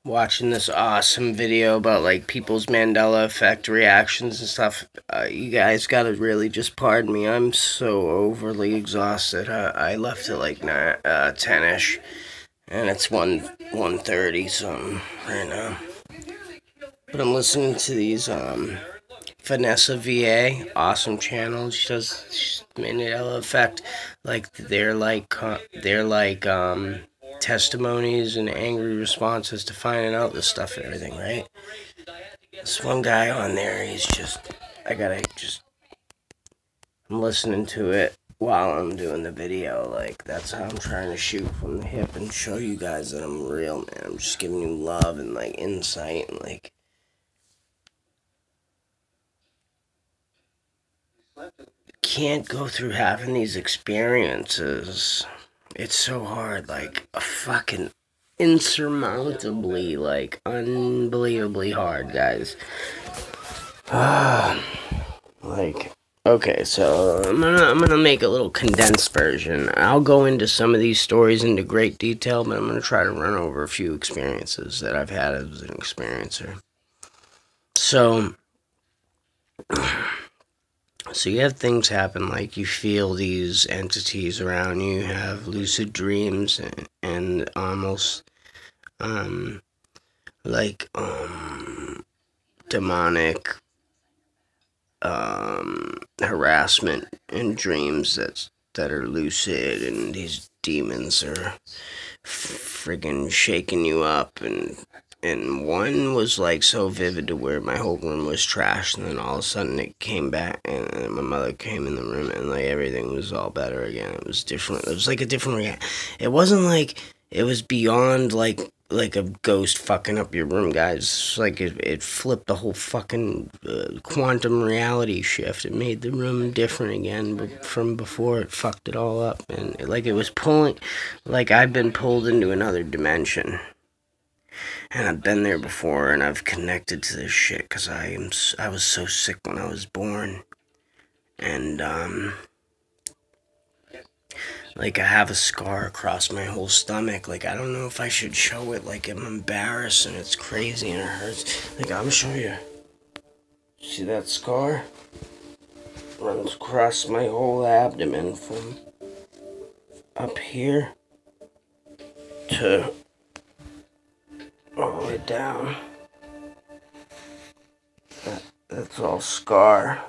watching this awesome video about like people's Mandela effect reactions and stuff. You guys gotta really just pardon me. I'm so overly exhausted. I left at like 10ish, and it's 1:30 something right now. But I'm listening to these Vanessa VA, awesome channel. She does Mandela effect, like they're like testimonies and angry responses to finding out this stuff and everything, right? This one guy on there, he's just, I'm listening to it while I'm doing the video. Like, that's how I'm trying to shoot from the hip and show you guys that I'm real, man. I'm just giving you love and like insight and like, can't go through having these experiences. It's so hard, like a fucking insurmountably, like unbelievably hard, guys. Like, okay, so I'm gonna make a little condensed version. I'll go into some of these stories into great detail, but I'm gonna try to run over a few experiences that I've had as an experiencer. So you have things happen, like you feel these entities around you, have lucid dreams and almost demonic harassment in dreams that are lucid, and these demons are friggin' shaking you up, and one was like so vivid to where my whole room was trashed, and then all of a sudden it came back, and my mother came in the room, and like everything was all better again. It was different. It was like a different it wasn't like it was beyond like a ghost fucking up your room, guys. Like it flipped the whole fucking quantum reality shift. It made the room different again, but from before it fucked it all up, and it was pulling, like I've been pulled into another dimension. And I've been there before, and I've connected to this shit, because I was so sick when I was born. And, like, I have a scar across my whole stomach. Like, I don't know if I should show it. Like, I'm embarrassed, and it's crazy, and it hurts. Like, I'm gonna show you. See that scar? Runs across my whole abdomen from up here to all the way down. That's all scar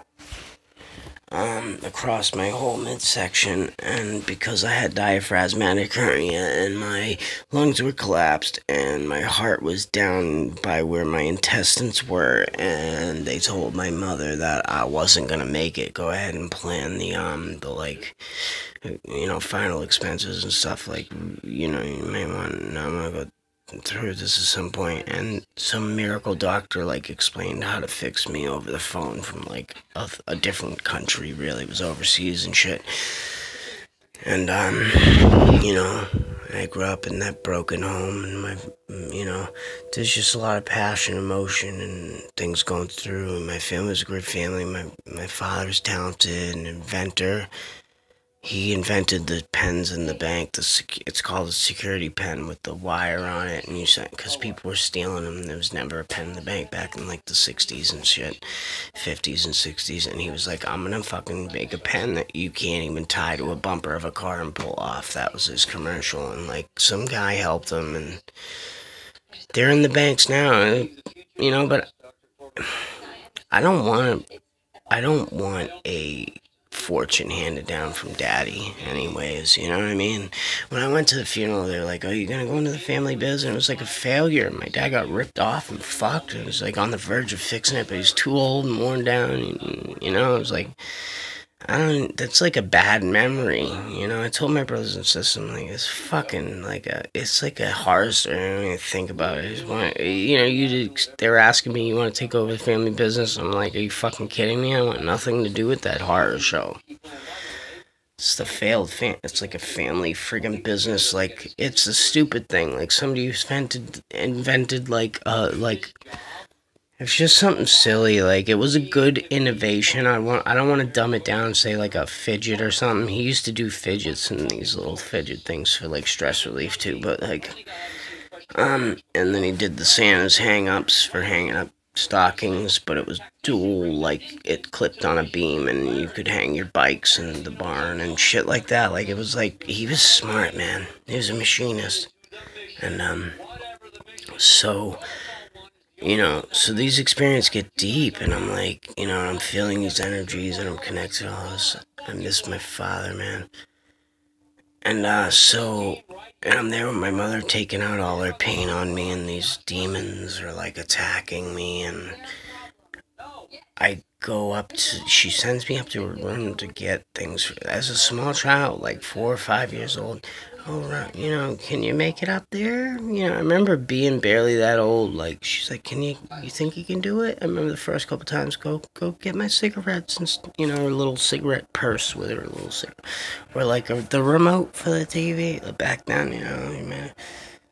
across my whole midsection, and because I had diaphragmatic hernia and my lungs were collapsed and my heart was down by where my intestines were, and they told my mother that I wasn't gonna make it. Go ahead and plan the like, you know, final expenses and stuff. Like, you know, you may want. I'm gonna go through this at some point, and some miracle doctor like explained how to fix me over the phone from like a different country. Really, it was overseas and shit. And you know, I grew up in that broken home, and you know, there's just a lot of passion, emotion, and things going through. And my family was a great family. My father's talented, an inventor. He invented the pens in the bank. It's called a security pen with the wire on it, and because people were stealing them. There was never a pen in the bank back in like the 60s and shit, 50s and 60s, and he was like, I'm gonna fucking make a pen that you can't even tie to a bumper of a car and pull off. That was his commercial, and like some guy helped him, and they're in the banks now, you know. But I don't want a fortune handed down from daddy anyways, you know what I mean? When I went to the funeral, they were like, oh, you gonna go into the family biz? And it was like a failure. My dad got ripped off and fucked. It was like on the verge of fixing it, but he's too old and worn down, and, you know. It was like, that's like a bad memory, you know. I told my brothers and sisters, I'm like, it's fucking like it's like a horror story. I don't even think about it. I just want, you know, they were asking me, you want to take over the family business? I'm like, are you fucking kidding me? I want nothing to do with that horror show. It's the failed it's like a family friggin' business. Like, it's a stupid thing. Like, somebody who's invented like it's just something silly. Like, it was a good innovation. I don't want to dumb it down and say like a fidget or something. He used to do fidgets and these little fidget things for like stress relief too. But like, And then he did the Santa's hang-ups for hanging up stockings, but it was dual, like it clipped on a beam and you could hang your bikes in the barn and shit like that. Like, it was like, he was smart, man. He was a machinist. And so so these experiences get deep, and I'm like, I'm feeling these energies and I'm connected to all this. I miss my father, man. And and I'm there with my mother taking out all her pain on me, and these demons are like attacking me, and she sends me up to her room to get things. As a small child, like 4 or 5 years old, oh, right, can you make it up there? I remember being barely that old. Like, she's like, you think you can do it? I remember the first couple times, go get my cigarettes, and, her little cigarette purse with her little cigarette. Or like the remote for the TV. Back then, you may have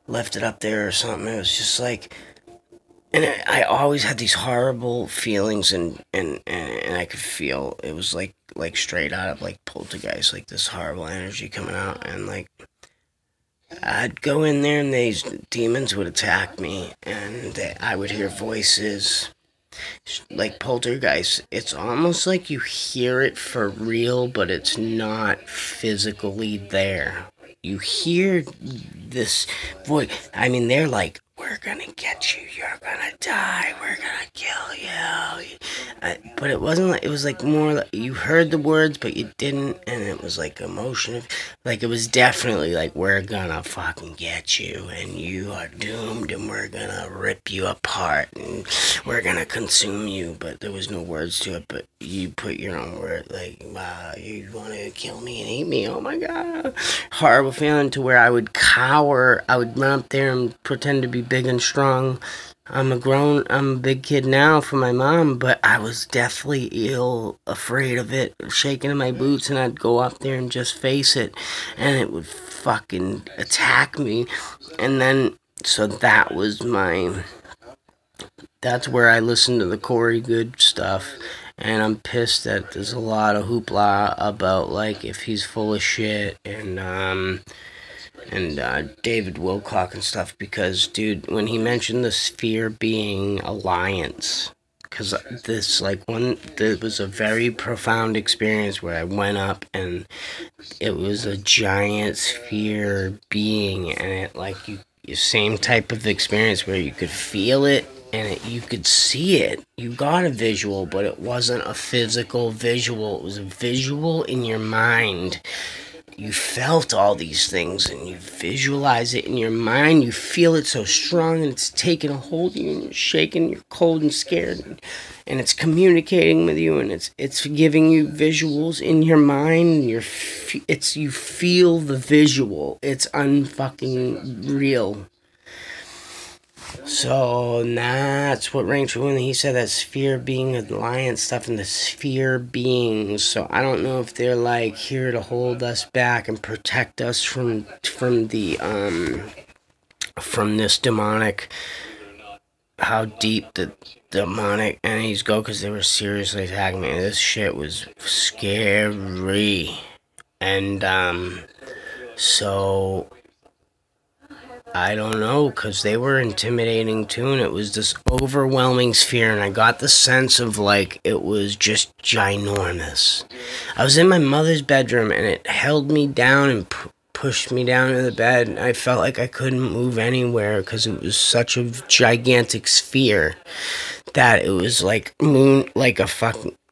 left it up there or something. It was just like, and I always had these horrible feelings, and I could feel it was like straight out of like poltergeist, like this horrible energy coming out, and like I'd go in there and these demons would attack me, and I would hear voices like poltergeist. It's almost like you hear it for real, but it's not physically there. You hear this voice. I mean, they're like, we're gonna get you, you're gonna die, we're gonna kill you. But it wasn't like, it was like more like you heard the words, but you didn't, and it was like emotion. Like, it was definitely like, we're gonna fucking get you, and you are doomed, and we're gonna rip you apart, and we're gonna consume you. But there was no words to it, but you put your own word, like, wow, you wanna kill me and eat me, oh my god. Horrible feeling, to where I would cower. I would run up there and pretend to be big and strong. I'm a big kid now for my mom, but I was deathly afraid of it, shaking in my boots, and I'd go up there and just face it, and it would fucking attack me. And then, so that's where I listened to the Corey Good stuff, and I'm pissed that there's a lot of hoopla about, like, if he's full of shit, and David Wilcock and stuff, because, dude, when he mentioned the sphere being alliance, because there was a very profound experience where I went up, and it was a giant sphere being, and it, like, same type of experience where you could feel it, and you could see it. You got a visual, but it wasn't a physical visual. It was a visual in your mind. You felt all these things, and you visualize it in your mind. You feel it so strong, and it's taking a hold of you, and you're shaking, you're cold and scared, and it's communicating with you, and it's giving you visuals in your mind. And you feel the visual. It's unfucking real. So that's what rang true when he said that sphere being alliance stuff, and the sphere beings. So I don't know if they're like here to hold us back and protect us from this demonic, how deep the demonic entities go, because they were seriously attacking me. This shit was scary. And so I don't know, because they were intimidating too, and it was this overwhelming sphere, and I got the sense of like it was just ginormous. I was in my mother's bedroom, and it held me down and pushed me down to the bed, and I felt like I couldn't move anywhere because it was such a gigantic sphere that it was like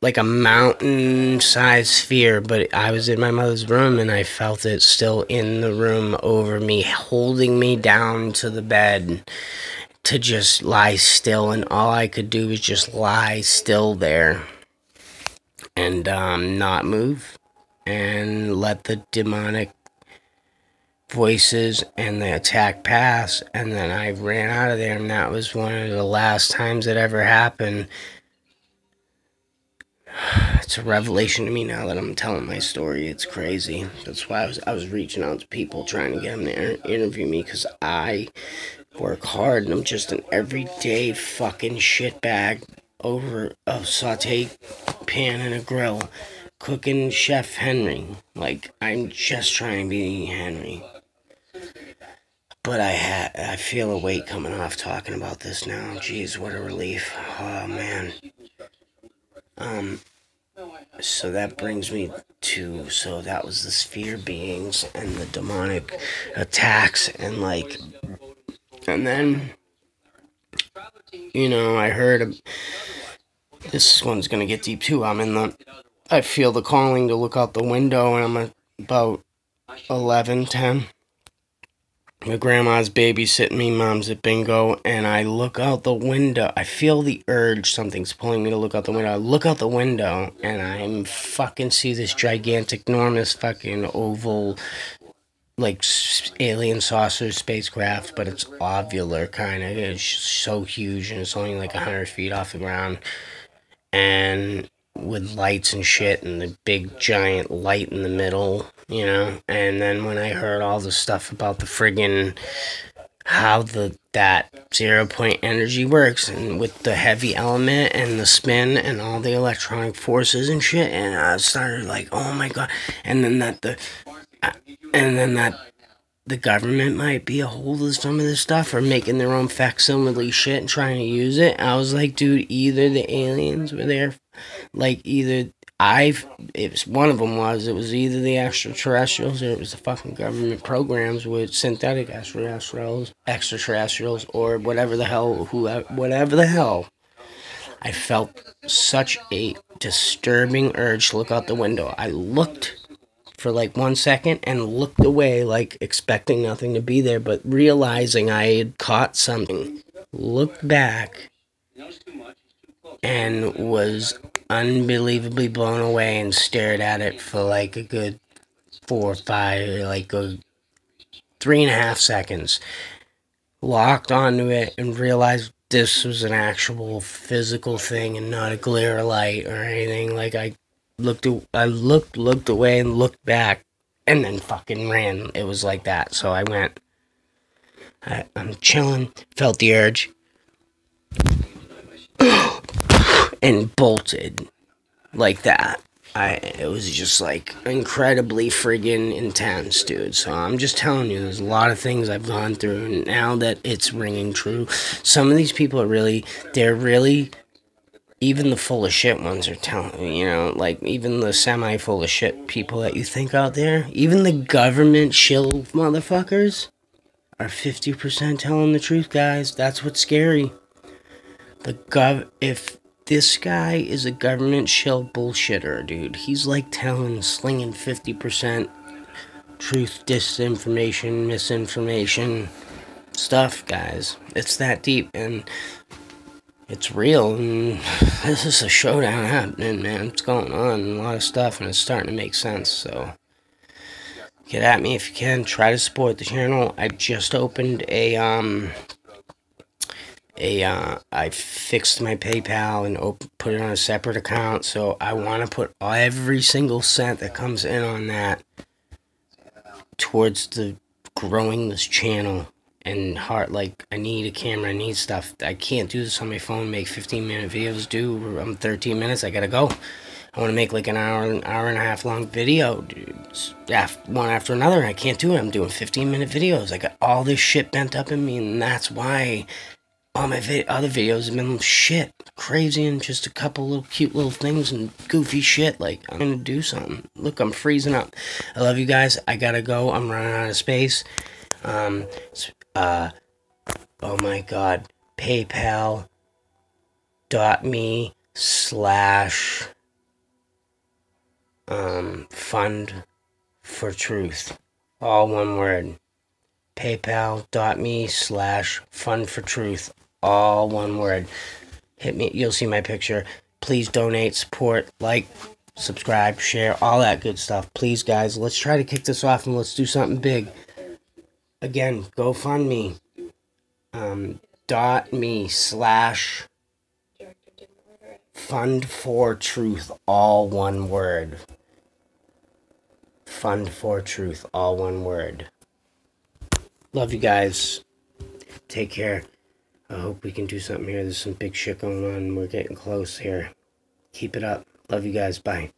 like a mountain-sized sphere. But I was in my mother's room, and I felt it still in the room over me, holding me down to the bed to just lie still, and all I could do was just lie still there and not move and let the demonic voices and the attack pass. And then I ran out of there, and that was one of the last times it ever happened. It's a revelation to me now that I'm telling my story. It's crazy. That's why I was reaching out to people, trying to get them to interview me, because I work hard, and I'm just an everyday fucking shitbag over a saute pan and a grill, cooking Chef Henry. Like, I'm just trying to be Henry. But I feel a weight coming off talking about this now. Jeez, what a relief. Oh man. So that brings me to, so that was the sphere beings and the demonic attacks and like, and then, I heard, this one's gonna get deep too. I feel the calling to look out the window, and I'm about 11, 10. My grandma's babysitting me, mom's at bingo, and I look out the window. I feel the urge, something's pulling me to look out the window. I look out the window, and I fucking see this gigantic, enormous fucking oval, like alien saucer spacecraft, but it's ovular, kind of. It's so huge, and it's only like 100 feet off the ground. And with lights and shit, and the big giant light in the middle, and then when I heard all the stuff about the friggin' how that 0 point energy works, and with the heavy element and the spin and all the electronic forces and shit, and I started like, oh my god, and then that the government might be a hold of some of this stuff, or making their own facsimile shit and trying to use it. I was like, dude, either the aliens were there, like either it was one of them it was either the extraterrestrials, or it was the fucking government programs with synthetic extraterrestrials, or whatever the hell. I felt such a disturbing urge to look out the window. I looked for like 1 second and looked away, like expecting nothing to be there, but realizing I had caught something. Looked back and was unbelievably blown away, and stared at it for like a good 4 or 5, like a 3.5 seconds. Locked onto it and realized this was an actual physical thing and not a glare light or anything. Like I looked away and looked back, and then fucking ran. It was like that. So I went. I'm chilling. Felt the urge. And bolted. Like that. It was just like incredibly friggin' intense, dude. So I'm just telling you, there's a lot of things I've gone through, and now that it's ringing true. Some of these people are they're really, even the full of shit ones are telling, like even the semi full of shit people that you think out there, even the government shill motherfuckers are 50% telling the truth, guys. That's what's scary. If this guy is a government shill bullshitter, dude, he's like slinging 50% truth, disinformation, misinformation stuff, guys. It's that deep, and it's real, and this is a showdown happening, man. It's going on, a lot of stuff, and it's starting to make sense. So get at me if you can. Try to support the channel. I just opened I fixed my PayPal and put it on a separate account, so I want to put every single cent that comes in on that towards the growing this channel. And I need a camera, I need stuff. I can't do this on my phone, make 15-minute videos, dude. I'm 13 minutes, I gotta go. I want to make like an hour and a half long video, dude. One after another. I can't do it. I'm doing 15-minute videos. I got all this shit bent up in me, and that's why all my other videos have been shit, crazy, and just a couple little cute little things and goofy shit. Like, I'm gonna do something. Look, I'm freezing up. I love you guys. I gotta go. I'm running out of space. Oh my god. PayPal.me/ fund for truth. All one word. PayPal.me/ fund for truth. All one word. Hit me. You'll see my picture. Please donate, support, like, subscribe, share, all that good stuff. Please, guys, let's try to kick this off and let's do something big. Again, GoFundMe. .me/ fund for truth. All one word. Fund for truth. All one word. Love you guys. Take care. I hope we can do something here. There's some big shit going on. We're getting close here. Keep it up. Love you guys. Bye.